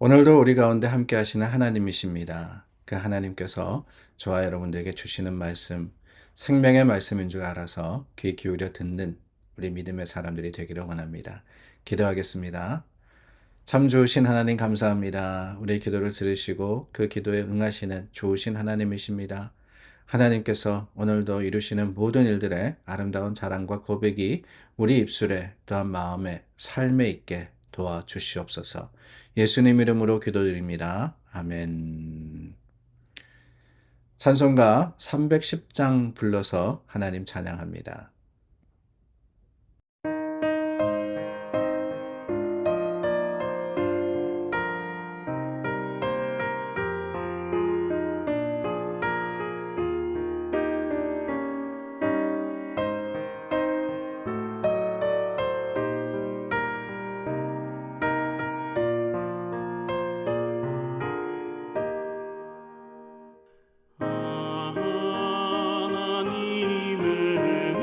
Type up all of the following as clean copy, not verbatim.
오늘도 우리 가운데 함께 하시는 하나님이십니다. 그 하나님께서 저와 여러분들에게 주시는 말씀, 생명의 말씀인 줄 알아서 귀 기울여 듣는 우리 믿음의 사람들이 되기를 원합니다. 기도하겠습니다. 참 좋으신 하나님 감사합니다. 우리의 기도를 들으시고 그 기도에 응하시는 좋으신 하나님이십니다. 하나님께서 오늘도 이루시는 모든 일들의 아름다운 자랑과 고백이 우리 입술에 또한 마음에 삶에 있게 도와주시옵소서. 예수님 이름으로 기도드립니다. 아멘. 찬송가 310장 불러서 하나님 찬양합니다. 하나님의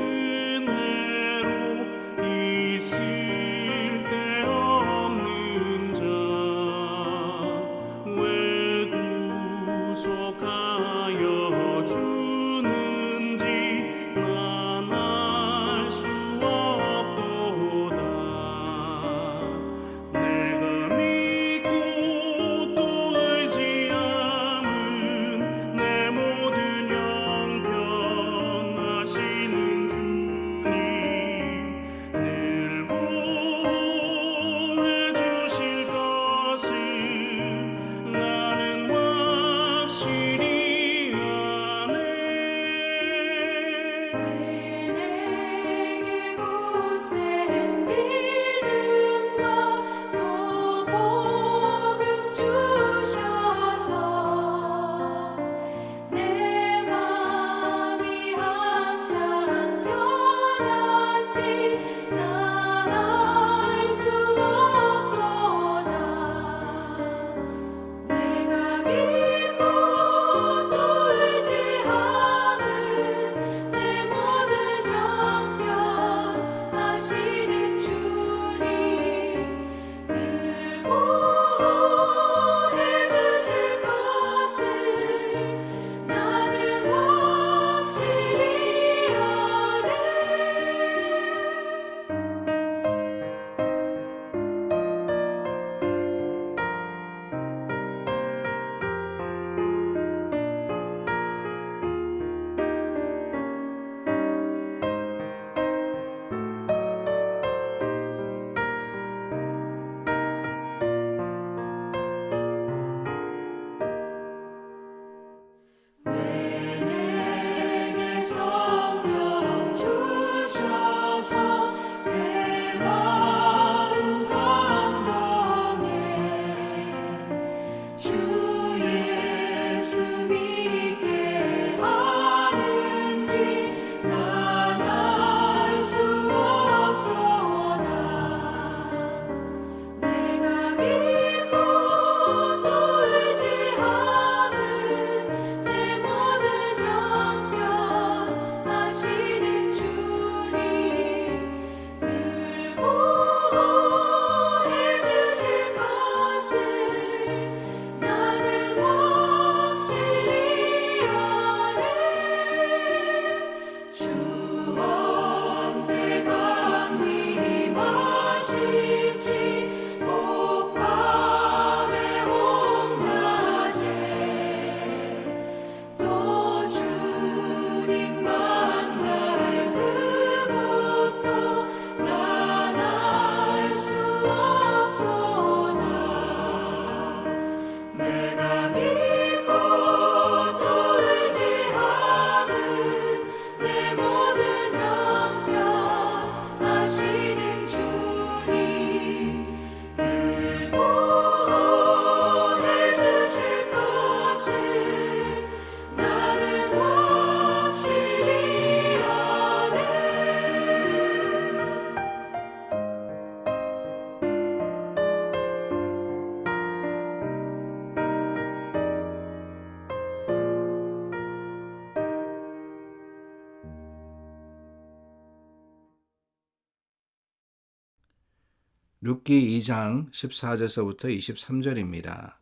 룻기 2장 14절서부터 23절입니다.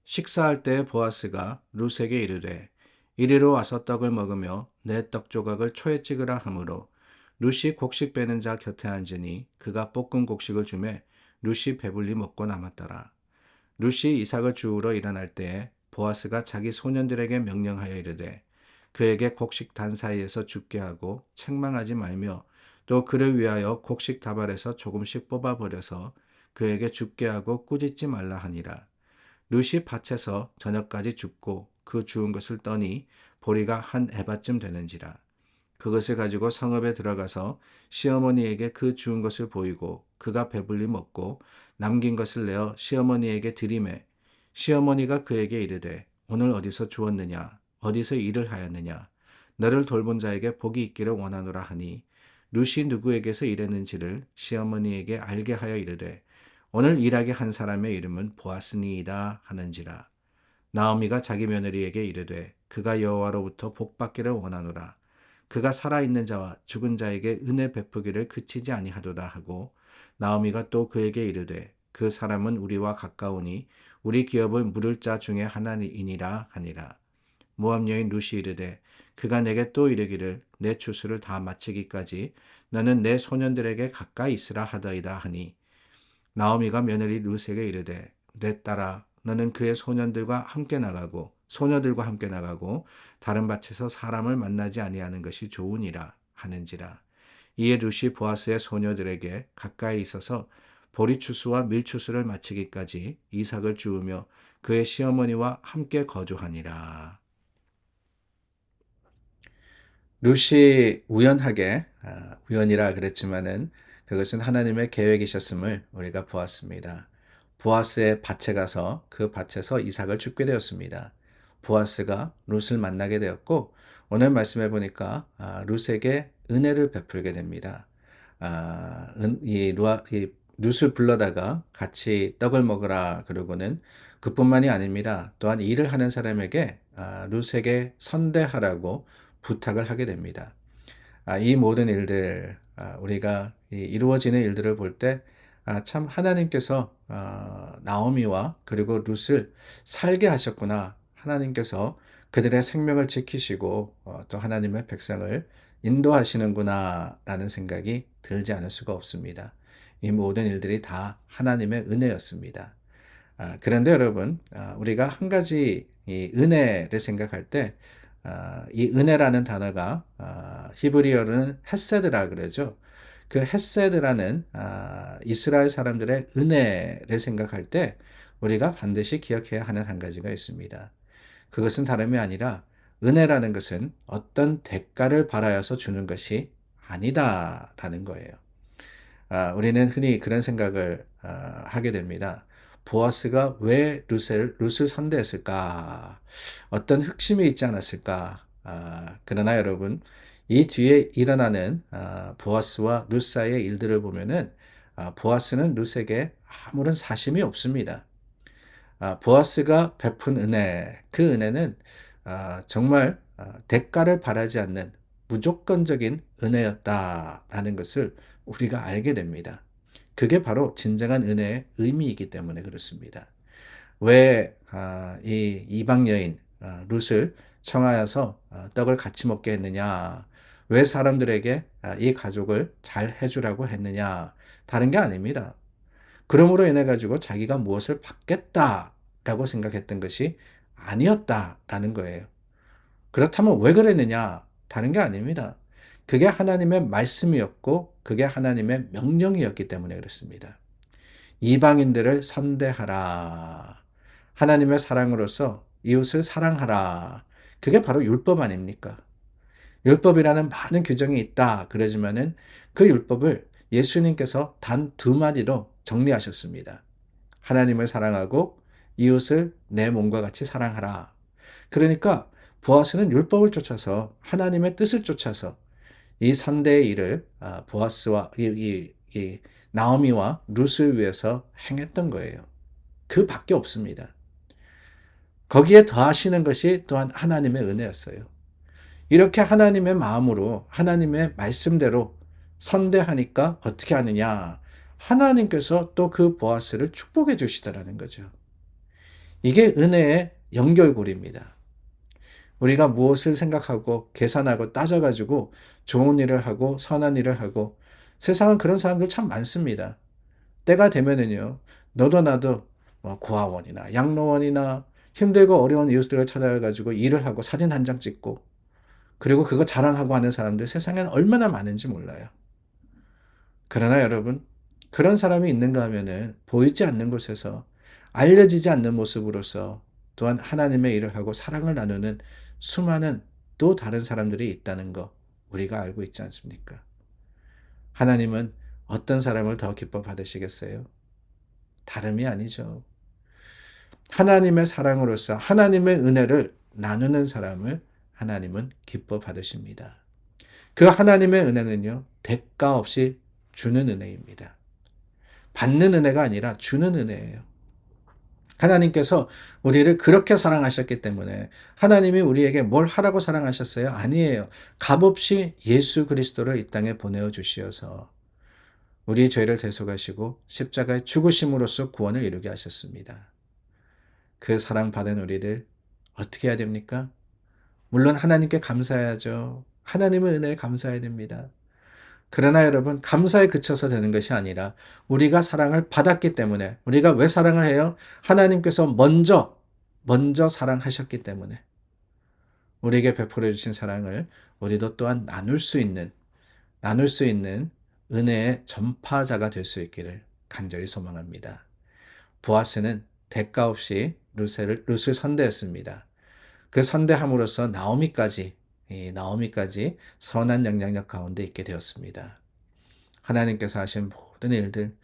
식사할 때 보아스가 룻에게 이르되 이리로 와서 떡을 먹으며 내 떡 조각을 초에 찍으라 하므로 룻이 곡식 빼는 자 곁에 앉으니 그가 볶은 곡식을 주매 룻이 배불리 먹고 남았더라. 룻이 이삭을 주우러 일어날 때에 보아스가 자기 소년들에게 명령하여 이르되 그에게 곡식 단 사이에서 죽게 하고 책망하지 말며 또 그를 위하여 곡식 다발에서 조금씩 뽑아버려서 그에게 죽게 하고 꾸짖지 말라 하니라. 룻이 밭에서 저녁까지 줍고 그 주운 것을 떠니 보리가 한 에바쯤 되는지라. 그것을 가지고 성읍에 들어가서 시어머니에게 그 주운 것을 보이고 그가 배불리 먹고 남긴 것을 내어 시어머니에게 드리매 시어머니가 그에게 이르되 오늘 어디서 주었느냐 어디서 일을 하였느냐 너를 돌본 자에게 복이 있기를 원하노라 하니 룻이 누구에게서 일했는지를 시어머니에게 알게 하여 이르되 오늘 일하게 한 사람의 이름은 보아스니이다 하는지라. 나오미가 자기 며느리에게 이르되 그가 여호와로부터 복받기를 원하노라. 그가 살아있는 자와 죽은 자에게 은혜 베푸기를 그치지 아니하도다 하고 나오미가 또 그에게 이르되 그 사람은 우리와 가까우니 우리 기업을 물을 자 중에 하나이니라 하니라. 모압 여인 룻이 이르되 그가 내게 또 이르기를 내 추수를 다 마치기까지 너는 내 소년들에게 가까이 있으라 하더이다 하니 나오미가 며느리 룻에게 이르되 내 딸아 너는 그의 소년들과 함께 나가고 소녀들과 함께 나가고 다른 밭에서 사람을 만나지 아니하는 것이 좋으니라 하는지라. 이에 룻이 보아스의 소녀들에게 가까이 있어서 보리추수와 밀추수를 마치기까지 이삭을 주우며 그의 시어머니와 함께 거주하니라. 룻이 우연하게 우연이라 그랬지만은 그것은 하나님의 계획이셨음을 우리가 보았습니다. 보아스의 밭에 가서 그 밭에서 이삭을 줍게 되었습니다. 보아스가 룻을 만나게 되었고 오늘 말씀해 보니까 룻에게 은혜를 베풀게 됩니다. 이 룻을 불러다가 같이 떡을 먹으라 그러고는 그뿐만이 아닙니다. 또한 일을 하는 사람에게 룻에게 선대하라고 부탁을 하게 됩니다. 이 모든 일들, 우리가 이루어지는 일들을 볼 때, 참 하나님께서 나오미와 그리고 룻을 살게 하셨구나. 하나님께서 그들의 생명을 지키시고 또 하나님의 백성을 인도하시는구나 라는 생각이 들지 않을 수가 없습니다. 이 모든 일들이 다 하나님의 은혜였습니다. 그런데 여러분, 우리가 한 가지 이 은혜를 생각할 때, 이 은혜라는 단어가 히브리어로는 헤세드라 그러죠. 그 헤세드라는 이스라엘 사람들의 은혜를 생각할 때 우리가 반드시 기억해야 하는 한 가지가 있습니다. 그것은 다름이 아니라 은혜라는 것은 어떤 대가를 바라여서 주는 것이 아니다라는 거예요. 우리는 흔히 그런 생각을 하게 됩니다. 보아스가 왜 룻을 선대했을까? 어떤 흑심이 있지 않았을까? 그러나 여러분, 이 뒤에 일어나는 보아스와 룻 사이의 일들을 보면은 보아스는 룻에게 아무런 사심이 없습니다. 보아스가 베푼 은혜, 그 은혜는 정말 대가를 바라지 않는 무조건적인 은혜였다라는 것을 우리가 알게 됩니다. 그게 바로 진정한 은혜의 의미이기 때문에 그렇습니다. 왜 이 이방 여인 룻을 청하여서 떡을 같이 먹게 했느냐? 왜 사람들에게 이 가족을 잘 해주라고 했느냐? 다른 게 아닙니다. 그러므로 인해 가지고 자기가 무엇을 받겠다라고 생각했던 것이 아니었다라는 거예요. 그렇다면 왜 그랬느냐? 다른 게 아닙니다. 그게 하나님의 말씀이었고 그게 하나님의 명령이었기 때문에 그렇습니다. 이방인들을 선대하라. 하나님의 사랑으로서 이웃을 사랑하라. 그게 바로 율법 아닙니까? 율법이라는 많은 규정이 있다. 그러지만은 그 율법을 예수님께서 단 두 마디로 정리하셨습니다. 하나님을 사랑하고 이웃을 내 몸과 같이 사랑하라. 그러니까 보아스는 율법을 쫓아서 하나님의 뜻을 쫓아서 이 선대의 일을 보아스와 이 나오미와 룻을 위해서 행했던 거예요. 그 밖에 없습니다. 거기에 더하시는 것이 또한 하나님의 은혜였어요. 이렇게 하나님의 마음으로 하나님의 말씀대로 선대하니까 어떻게 하느냐? 하나님께서 또 그 보아스를 축복해 주시더라는 거죠. 이게 은혜의 연결고리입니다. 우리가 무엇을 생각하고 계산하고 따져가지고 좋은 일을 하고 선한 일을 하고 세상은 그런 사람들 참 많습니다. 때가 되면은요, 너도 나도 뭐 고아원이나 양로원이나 힘들고 어려운 이웃들을 찾아가지고 일을 하고 사진 한 장 찍고 그리고 그거 자랑하고 하는 사람들 세상에는 얼마나 많은지 몰라요. 그러나 여러분, 그런 사람이 있는가 하면은 보이지 않는 곳에서 알려지지 않는 모습으로서 또한 하나님의 일을 하고 사랑을 나누는 수많은 또 다른 사람들이 있다는 거 우리가 알고 있지 않습니까? 하나님은 어떤 사람을 더 기뻐 받으시겠어요? 다름이 아니죠. 하나님의 사랑으로서 하나님의 은혜를 나누는 사람을 하나님은 기뻐 받으십니다. 그 하나님의 은혜는요, 대가 없이 주는 은혜입니다. 받는 은혜가 아니라 주는 은혜예요. 하나님께서 우리를 그렇게 사랑하셨기 때문에 하나님이 우리에게 뭘 하라고 사랑하셨어요? 아니에요. 값없이 예수 그리스도를 이 땅에 보내어 주시어서 우리의 죄를 대속하시고 십자가의 죽으심으로써 구원을 이루게 하셨습니다. 그 사랑받은 우리들 어떻게 해야 됩니까? 물론 하나님께 감사해야죠. 하나님의 은혜에 감사해야 됩니다. 그러나 여러분, 감사에 그쳐서 되는 것이 아니라 우리가 사랑을 받았기 때문에 우리가 왜 사랑을 해요? 하나님께서 먼저 사랑하셨기 때문에 우리에게 베풀어 주신 사랑을 우리도 또한 나눌 수 있는 은혜의 전파자가 될 수 있기를 간절히 소망합니다. 보아스는 대가 없이 룻을 선대했습니다. 그 선대함으로써 나오미까지 선한 영향력 가운데 있게 되었습니다. 하나님께서 하신 모든 일들,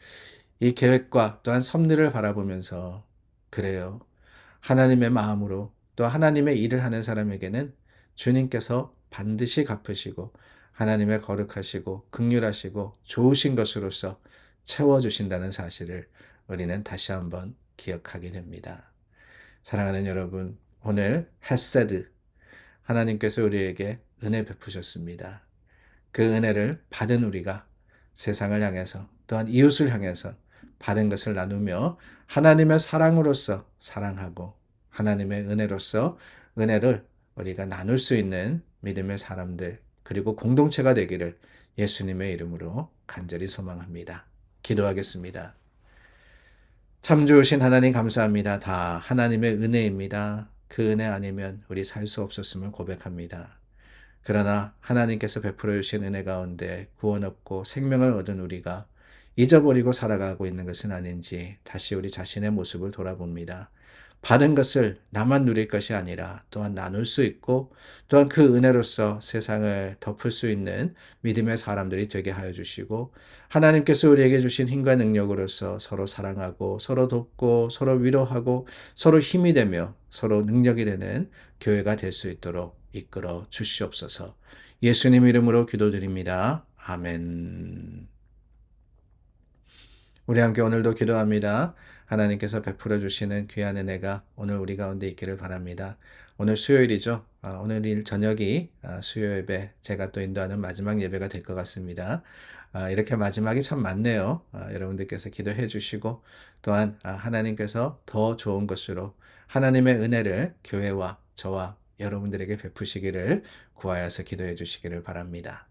이 계획과 또한 섭리를 바라보면서 그래요. 하나님의 마음으로 또 하나님의 일을 하는 사람에게는 주님께서 반드시 갚으시고 하나님의 거룩하시고 긍휼하시고 좋으신 것으로서 채워주신다는 사실을 우리는 다시 한번 기억하게 됩니다. 사랑하는 여러분, 오늘 헤세드, 하나님께서 우리에게 은혜 베푸셨습니다. 그 은혜를 받은 우리가 세상을 향해서 또한 이웃을 향해서 받은 것을 나누며 하나님의 사랑으로서 사랑하고 하나님의 은혜로서 은혜를 우리가 나눌 수 있는 믿음의 사람들 그리고 공동체가 되기를 예수님의 이름으로 간절히 소망합니다. 기도하겠습니다. 참 좋으신 하나님 감사합니다. 다 하나님의 은혜입니다. 그 은혜 아니면 우리 살 수 없었음을 고백합니다. 그러나 하나님께서 베풀어 주신 은혜 가운데 구원 얻고 생명을 얻은 우리가 잊어버리고 살아가고 있는 것은 아닌지 다시 우리 자신의 모습을 돌아봅니다. 받은 것을 나만 누릴 것이 아니라 또한 나눌 수 있고 또한 그 은혜로서 세상을 덮을 수 있는 믿음의 사람들이 되게 하여 주시고 하나님께서 우리에게 주신 힘과 능력으로서 서로 사랑하고 서로 돕고 서로 위로하고 서로 힘이 되며 서로 능력이 되는 교회가 될 수 있도록 이끌어 주시옵소서. 예수님 이름으로 기도드립니다. 아멘. 우리 함께 오늘도 기도합니다. 하나님께서 베풀어 주시는 귀한 은혜가 오늘 우리 가운데 있기를 바랍니다. 오늘 수요일이죠. 오늘 저녁이 수요 예배 제가 또 인도하는 마지막 예배가 될 것 같습니다. 이렇게 마지막이 참 많네요. 여러분들께서 기도해 주시고 또한 하나님께서 더 좋은 것으로 하나님의 은혜를 교회와 저와 여러분들에게 베푸시기를 구하여서 기도해 주시기를 바랍니다.